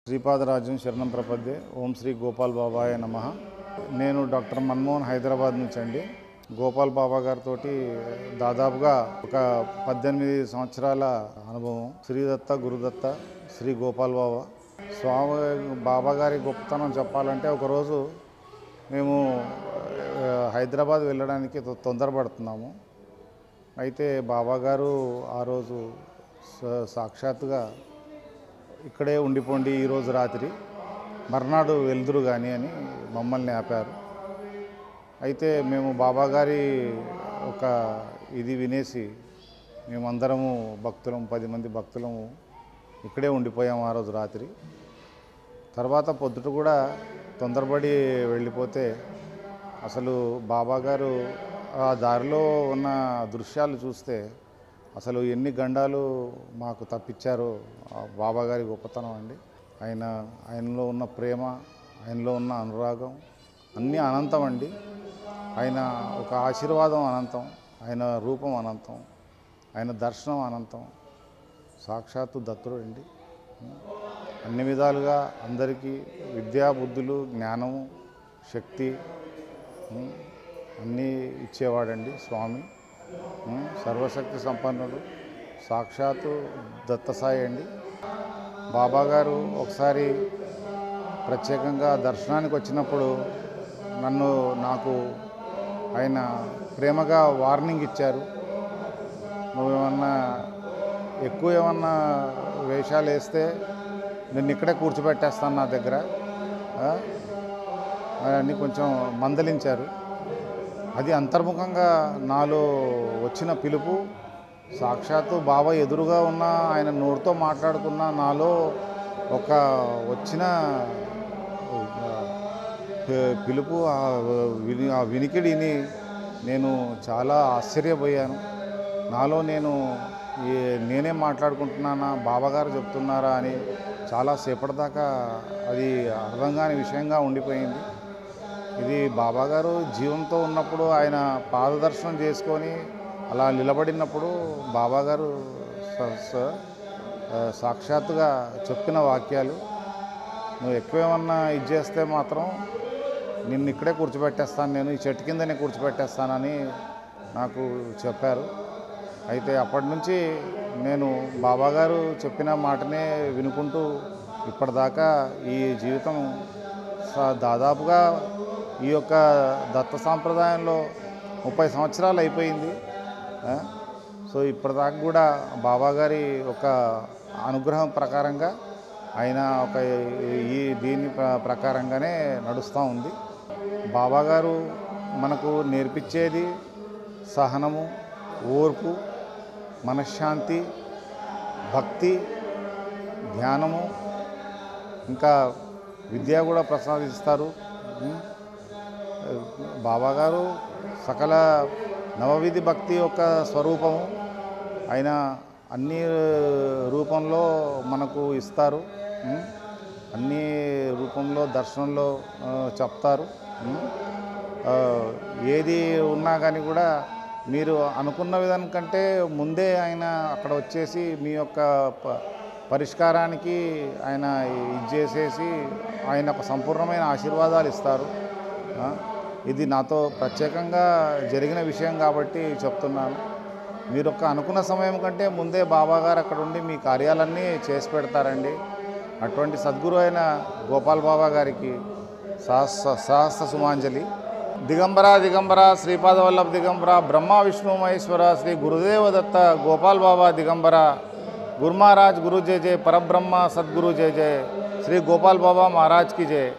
శ్రీపాదరాజం శరణం ప్రపద్యే ఓం శ్రీ గోపాల్ బాబాయ నమః. నేను డాక్టర్ మన్మోహన్ హైదరాబాద్ నుంచి అండి. గోపాల్ బాబా గారితో దాదాపుగా ఒక 18 సంవత్సరాల అనుభవం. శ్రీదత్త గురుదత్త శ్రీ గోపాల్ బాబా స్వామి బాబా గారి గొప్పతనం చెప్పాలంటే, ఒకరోజు మేము హైదరాబాద్ వెళ్ళడానికి తొందరపడుతున్నాము. అయితే బాబా గారు ఆ రోజు సాక్షాత్తుగా ఇక్కడే ఉండిపోండి, ఈరోజు రాత్రి మర్నాడు వెళ్దురు కానీ అని మమ్మల్ని ఆపారు. అయితే మేము బాబా గారి ఒక ఇది వినేసి మేమందరము భక్తులము 10 మంది భక్తులము ఇక్కడే ఉండిపోయాము ఆ రోజు రాత్రి. తర్వాత పొద్దుట కూడా తొందరపడి వెళ్ళిపోతే అసలు బాబా గారు ఆ దారిలో ఉన్న దృశ్యాలు చూస్తే అసలు ఎన్ని గండాలు మాకు తప్పించారో బాబా గారి గొప్పతనం అండి. ఆయనలో ఉన్న ప్రేమ, ఆయనలో ఉన్న అనురాగం అన్నీ అనంతం అండి. ఆయన ఒక ఆశీర్వాదం అనంతం, ఆయన రూపం అనంతం, ఆయన దర్శనం అనంతం. సాక్షాత్తు దత్తుడు అండి. అన్ని విధాలుగా అందరికీ విద్యా బుద్ధులు, జ్ఞానము, శక్తి అన్నీ ఇచ్చేవాడండి స్వామి. సర్వశక్తి సంపన్నుడు, సాక్షాత్తు దత్తసాయి అండి. బాబా గారు ఒకసారి ప్రత్యేకంగా దర్శనానికి వచ్చినప్పుడు నాకు ఆయన ప్రేమగా వార్నింగ్ ఇచ్చారు. నువ్వేమన్నా ఏమన్నా వేషాలు వేస్తే నిన్ను ఇక్కడే కూర్చోబెట్టేస్తాను నా దగ్గర అని కొంచెం మందలించారు. అది అంతర్ముఖంగా నాలో వచ్చిన పిలుపు. సాక్షాత్తు బాబా ఎదురుగా ఉన్న ఆయన నోటితో మాట్లాడుతున్న నాలో ఒక వచ్చిన పిలుపు, ఆ వినికిడిని నేను చాలా ఆశ్చర్యపోయాను. నాలో నేనే మాట్లాడుకుంటున్నానా, బాబాగారు చెప్తున్నారా అని చాలాసేపటిదాకా అది అర్థం కాని విషయంగా ఉండిపోయింది. ఇది బాబాగారు జీవంతో ఉన్నప్పుడు ఆయన పాదదర్శనం చేసుకొని అలా నిలబడినప్పుడు బాబాగారు సాక్షాత్తుగా చెప్పిన వాక్యాలు, నువ్వు ఎక్కువేమన్నా ఇది చేస్తే మాత్రం నిన్ను ఇక్కడే కూర్చోబెట్టేస్తాను, నేను ఈ చెట్టు కిందనే కూర్చోబెట్టేస్తానని నాకు చెప్పారు. అయితే అప్పటి నుంచి నేను బాబాగారు చెప్పిన మాటనే వినుకుంటూ ఇప్పటిదాకా ఈ జీవితం దాదాపుగా ఈ యొక్క దత్త సాంప్రదాయంలో 30 సంవత్సరాలు అయిపోయింది. సో ఇప్పటిదాకా కూడా బాబాగారి ఒక అనుగ్రహం ప్రకారంగా ఆయన ఒక దీని ప్రకారంగానే నడుస్తూ ఉంది. బాబాగారు మనకు నేర్పించేది సహనము, ఓర్పు, మనశ్శాంతి, భక్తి, ధ్యానము, ఇంకా విద్య కూడా ప్రసాదిస్తారు. బాబాగారు సకల నవవిధి భక్తి యొక్క స్వరూపము. ఆయన అన్ని రూపంలో మనకు ఇస్తారు, అన్ని రూపంలో దర్శనంలో చెప్తారు. ఏది ఉన్నా కానీ కూడా మీరు అనుకున్న విధానం కంటే ముందే ఆయన అక్కడ వచ్చేసి మీ యొక్క పరిష్కారానికి ఆయన ఇది చేసేసి ఆయన ఒక సంపూర్ణమైన ఆశీర్వాదాలు ఇస్తారు. ఇది నాతో ప్రత్యేకంగా జరిగిన విషయం కాబట్టి చెప్తున్నాను. మీరు అనుకున్న సమయం కంటే ముందే బాబాగారు అక్కడ ఉండి మీ కార్యాలన్నీ చేసి పెడతారండి. అటువంటి సద్గురు అయిన గోపాల్ బాబా గారికి సహస్ర సుమాంజలి. దిగంబర శ్రీపాదవల్లభ దిగంబర బ్రహ్మ విష్ణు మహేశ్వర శ్రీ గురుదేవ దత్త గోపాల్ బాబా దిగంబర గురు మహారాజ్ గురు జయ జయ పరబ్రహ్మ సద్గురు జయ జయ శ్రీ గోపాల్ బాబా మహారాజ్ కి జయ.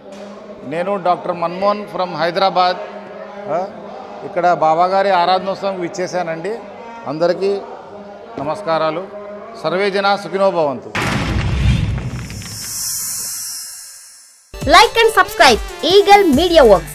నేను డాక్టర్ మన్మోహన్ ఫ్రమ్ హైదరాబాద్. ఇక్కడ బాబాగారి ఆరాధనోత్సవం ఇచ్చేసానండి. అందరికీ నమస్కారాలు. సర్వే జనా సుఖినో భవంతు. Like and subscribe Eagle Media Works.